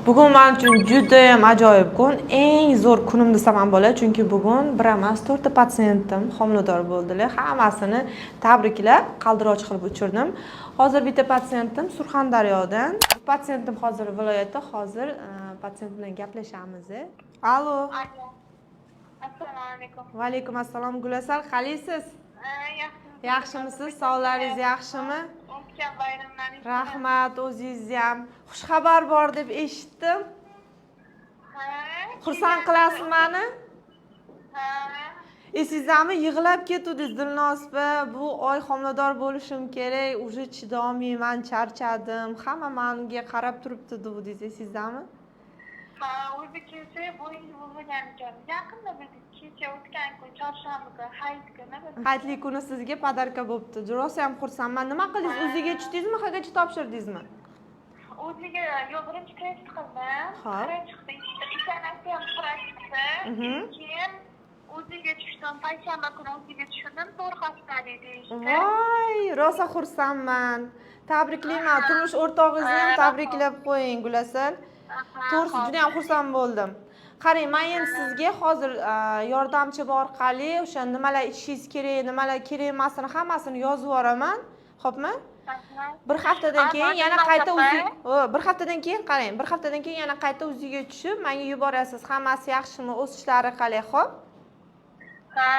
Bugun men uchun juda ham ajoyib kun. Eng zo'r kunim desam ham bo'ladi, chunki bugun bir emas, 4 ta patsientim homilador bo'ldilar. Hammasini tabriklab, qaldiroch qilib uchirdim. Hozir bitta patsientim Surxondaryodan. Patsientim hozir viloyatda. Hozir patsient bilan gaplashamiz. Allo. Assalomu alaykum. Va alaykum assalom. Gulasal, qalisiz? Yaxshimisiz? Yaxshimisiz? Sog'laringiz yaxshimi? O'tgan bayramlaringiz. Rahmat, o'zingiz ham. Xush xabar bor deb eshitdim. Ha. Xursand qilasiz meni? Ha. Esizdami, yig'lab ketdingiz Dilnosba, bu oy homilador bo'lishim kerak, уже chidolmayman, charchadim. Hamma menga qarab turibdi dedingiz, esizdami? Ha, o'zi kelsa bo'yingiz bo'lmagan ekan. Yaqinda biz kecha o'tgan kun chorshanba hayit kuni biz. Hayitli kuni sizga podarka bo'pti. Rosa ham xursandman. Nima qildingiz? O'ziga tushdingizmi, hagacha topshirdingizmi? O'ziga yo'q, birinchi kredit qildim. Xo'p. Kredit chiqdi, ikkalasi ham kredit chiqdi. Keyin o'ziga tushdim, payshanba kuni o'ziga tushdim, to'rt haftalik deyishdi. Voy, rosa xursandman. Tabriklayman. Turmush o'rtog'ingizni ham tabriklab qo'ying, Gulasal. To'g'risi juda ham xursand bo'ldim. Qarang, men endi sizga hozir yordamchi orqali o'sha nimalar ichishingiz kerak, nimalar kerak emasini hammasini yozib yuboraman. Xo'pmi? Bir haftadan keyin yana qayta bir haftadan keyin qarang, bir haftadan keyin yana qayta o'ziga tushib, menga yuborasiz. Hammasi yaxshimi, o'sishlari qalay, xo'p? Ha.